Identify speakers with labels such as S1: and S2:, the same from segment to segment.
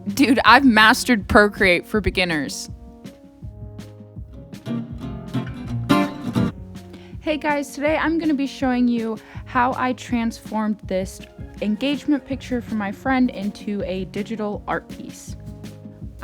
S1: Dude, I've mastered Procreate for beginners. Hey guys, today I'm going to be showing you how I transformed this engagement picture for my friend into a digital art piece.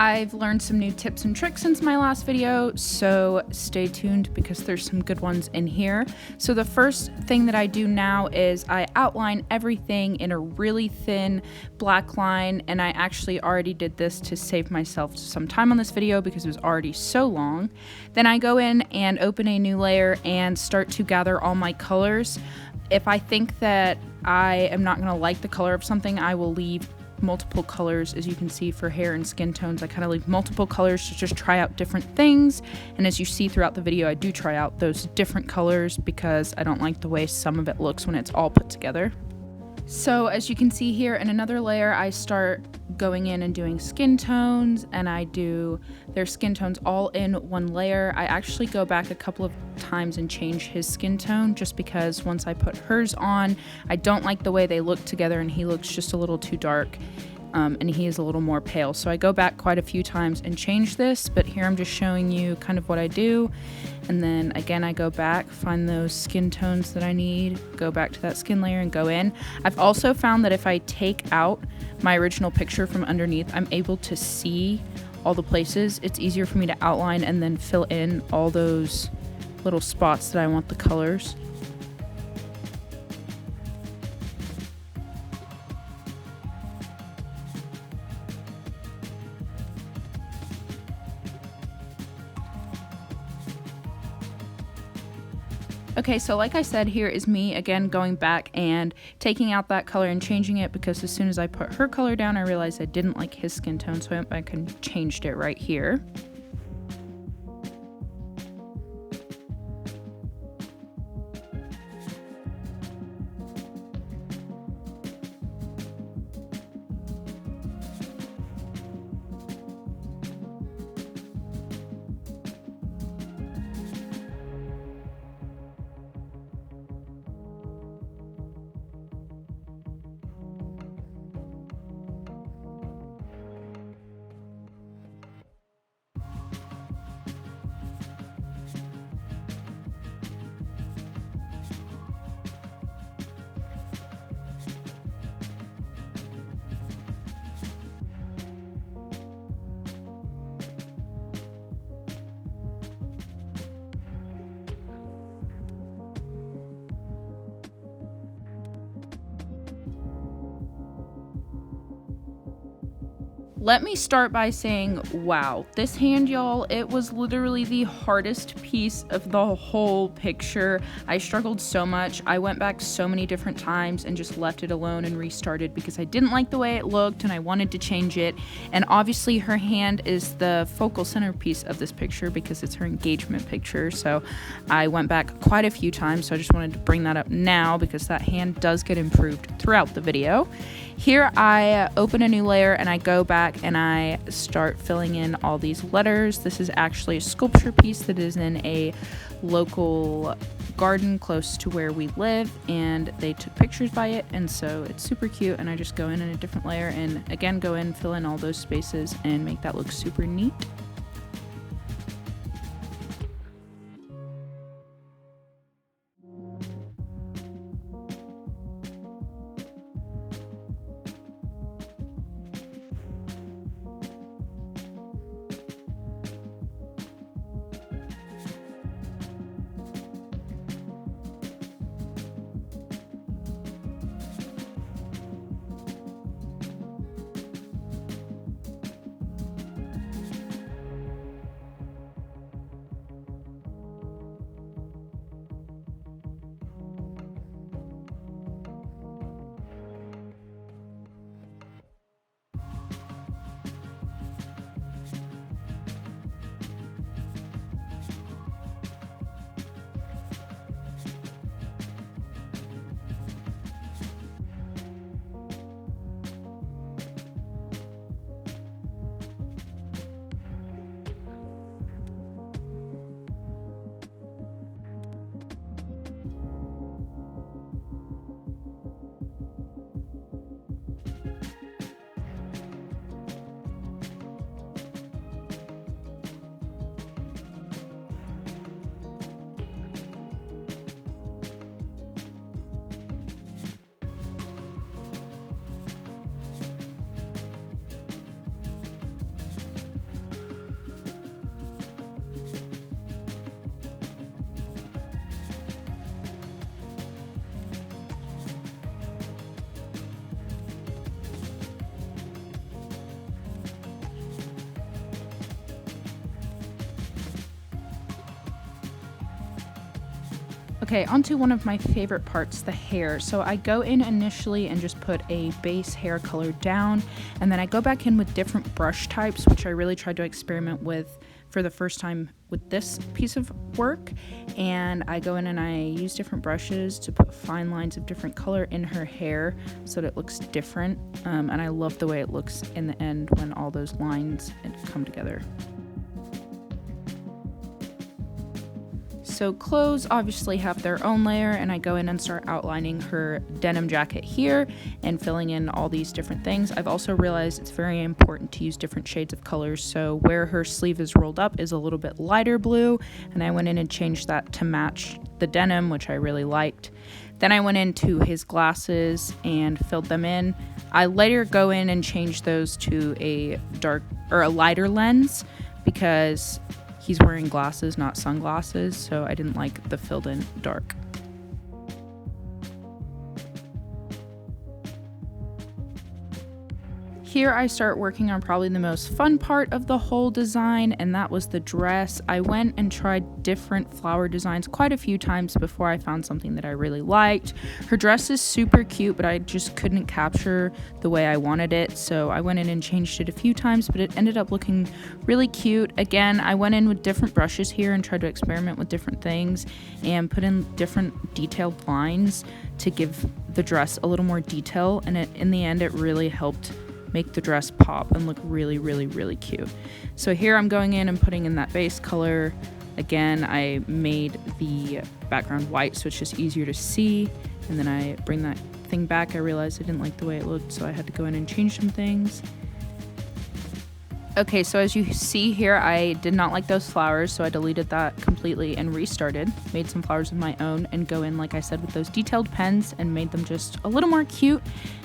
S1: I've learned some new tips and tricks since my last video, so stay tuned because there's some good ones in here. So the first thing that I do now is I outline everything in a really thin black line, and I actually already did this to save myself some time on this video because it was already so long. Then I go in and open a new layer and start to gather all my colors. If I think that I am not going to like the color of something, I will leave multiple colors. As you can see, for hair and skin tones, I kind of leave multiple colors to just try out different things. And as you see throughout the video, I do try out those different colors because I don't like the way some of it looks when it's all put together. So as you can see here, in another layer, I start going in and doing skin tones, and I do their skin tones all in one layer. I actually go back a couple of times and change his skin tone just because once I put hers on, I don't like the way they look together, and he looks just a little too dark. And he is a little more pale. So I go back quite a few times and change this, but here I'm just showing you kind of what I do. And then again, I go back, find those skin tones that I need, go back to that skin layer and go in. I've also found that if I take out my original picture from underneath, I'm able to see all the places. It's easier for me to outline and then fill in all those little spots that I want the colors. Okay, so like I said, here is me again going back and taking out that color and changing it because as soon as I put her color down, I realized I didn't like his skin tone, so I went back and changed it right here. Let me start by saying, wow, this hand, y'all, it was literally the hardest piece of the whole picture. I struggled so much. I went back so many different times and just left it alone and restarted because I didn't like the way it looked and I wanted to change it. And obviously her hand is the focal centerpiece of this picture because it's her engagement picture. So I went back quite a few times. So I just wanted to bring that up now because that hand does get improved throughout the video. Here I open a new layer and I go back and I start filling in all these letters. This is actually a sculpture piece that is in a local garden close to where we live, and they took pictures by it, and so it's super cute. And I just go in a different layer and again go in, fill in all those spaces and make that look super neat. Okay, onto one of my favorite parts, the hair. So I go in initially and just put a base hair color down, and then I go back in with different brush types, which I really tried to experiment with for the first time with this piece of work. And I go in and I use different brushes to put fine lines of different color in her hair so that it looks different. And I love the way it looks in the end when all those lines come together. So clothes obviously have their own layer, and I go in and start outlining her denim jacket here and filling in all these different things. I've also realized it's very important to use different shades of colors, so where her sleeve is rolled up is a little bit lighter blue, and I went in and changed that to match the denim, which I really liked. Then I went into his glasses and filled them in. I later go in and change those to a dark or a lighter lens because he's wearing glasses, not sunglasses, so I didn't like the filled in dark. Here I start working on probably the most fun part of the whole design, and that was the dress. I went and tried different flower designs quite a few times before I found something that I really liked. Her dress is super cute, but I just couldn't capture the way I wanted it, so I went in and changed it a few times, but it ended up looking really cute. Again, I went in with different brushes here and tried to experiment with different things and put in different detailed lines to give the dress a little more detail, and in the end it really helped make the dress pop and look really, really, really cute. So here I'm going in and putting in that base color. Again, I made the background white so it's just easier to see, and then I bring that thing back. I realized I didn't like the way it looked, so I had to go in and change some things. Okay, so as you see here, I did not like those flowers, so I deleted that completely and restarted, made some flowers of my own, and go in, like I said, with those detailed pens and made them just a little more cute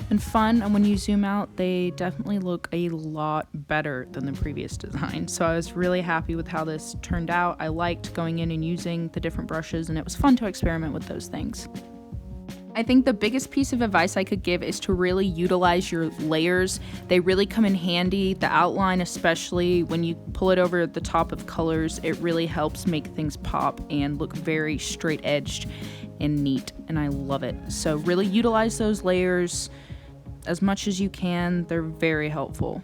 S1: and fun. And when you zoom out, they definitely look a lot better than the previous design. So I was really happy with how this turned out. I liked going in and using the different brushes, and it was fun to experiment with those things. I think the biggest piece of advice I could give is to really utilize your layers. They really come in handy. The outline, especially when you pull it over the top of colors, it really helps make things pop and look very straight edged and neat, and I love it. So really utilize those layers as much as you can. They're very helpful.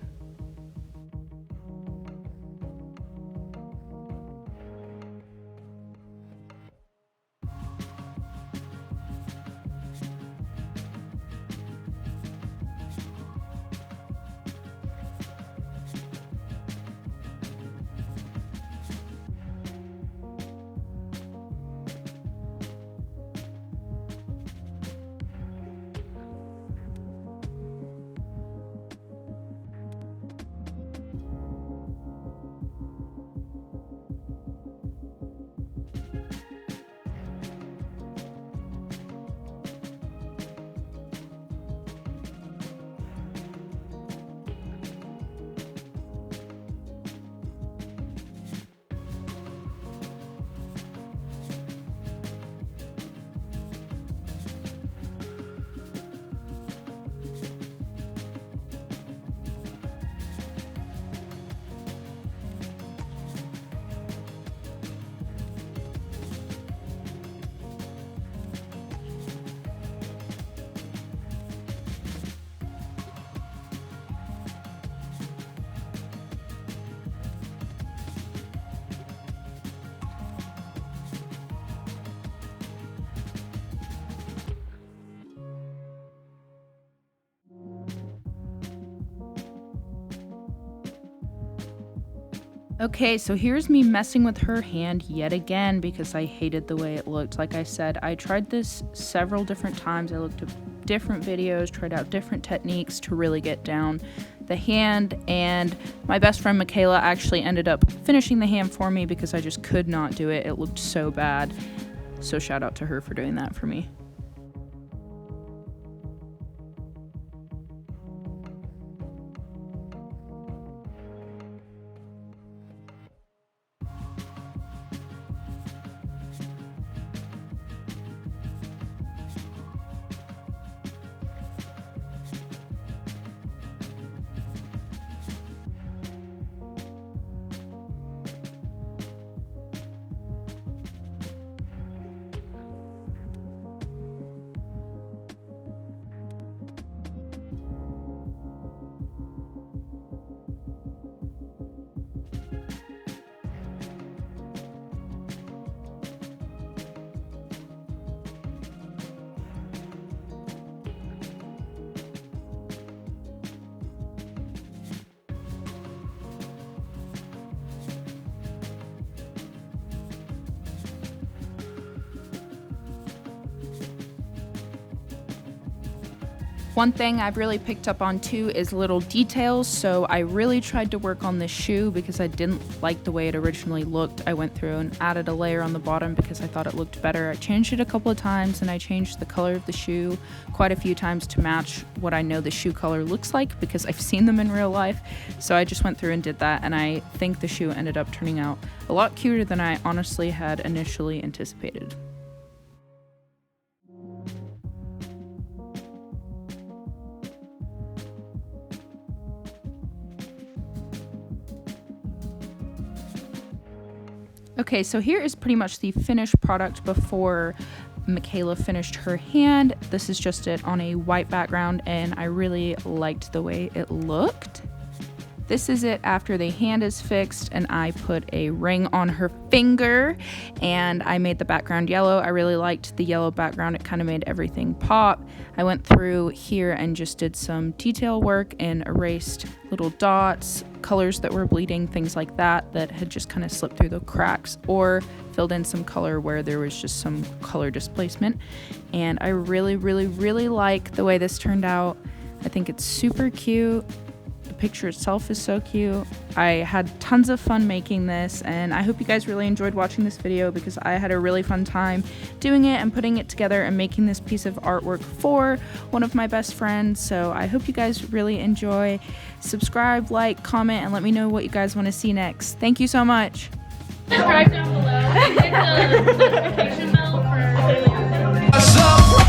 S1: Okay, so here's me messing with her hand yet again because I hated the way it looked. Like I said, I tried this several different times. I looked at different videos, tried out different techniques to really get down the hand, and my best friend Michaela actually ended up finishing the hand for me because I just could not do it. It looked so bad. So shout out to her for doing that for me. One thing I've really picked up on too is little details, so I really tried to work on this shoe because I didn't like the way it originally looked. I went through and added a layer on the bottom because I thought it looked better. I changed it a couple of times and I changed the color of the shoe quite a few times to match what I know the shoe color looks like because I've seen them in real life. So I just went through and did that, and I think the shoe ended up turning out a lot cuter than I honestly had initially anticipated. Okay, so here is pretty much the finished product before Michaela finished her hand. This is just it on a white background, and I really liked the way it looked. This is it after the hand is fixed, and I put a ring on her finger, and I made the background yellow. I really liked the yellow background. It kind of made everything pop. I went through here and just did some detail work and erased little dots, colors that were bleeding, things like that had just kind of slipped through the cracks, or filled in some color where there was just some color displacement. And I really, really, really like the way this turned out. I think it's super cute. The picture itself is so cute. I had tons of fun making this, and I hope you guys really enjoyed watching this video because I had a really fun time doing it and putting it together and making this piece of artwork for one of my best friends. So I hope you guys really enjoy. Subscribe, like, comment, and let me know what you guys want to see next. Thank you so much. Subscribe down below and hit the notification bell for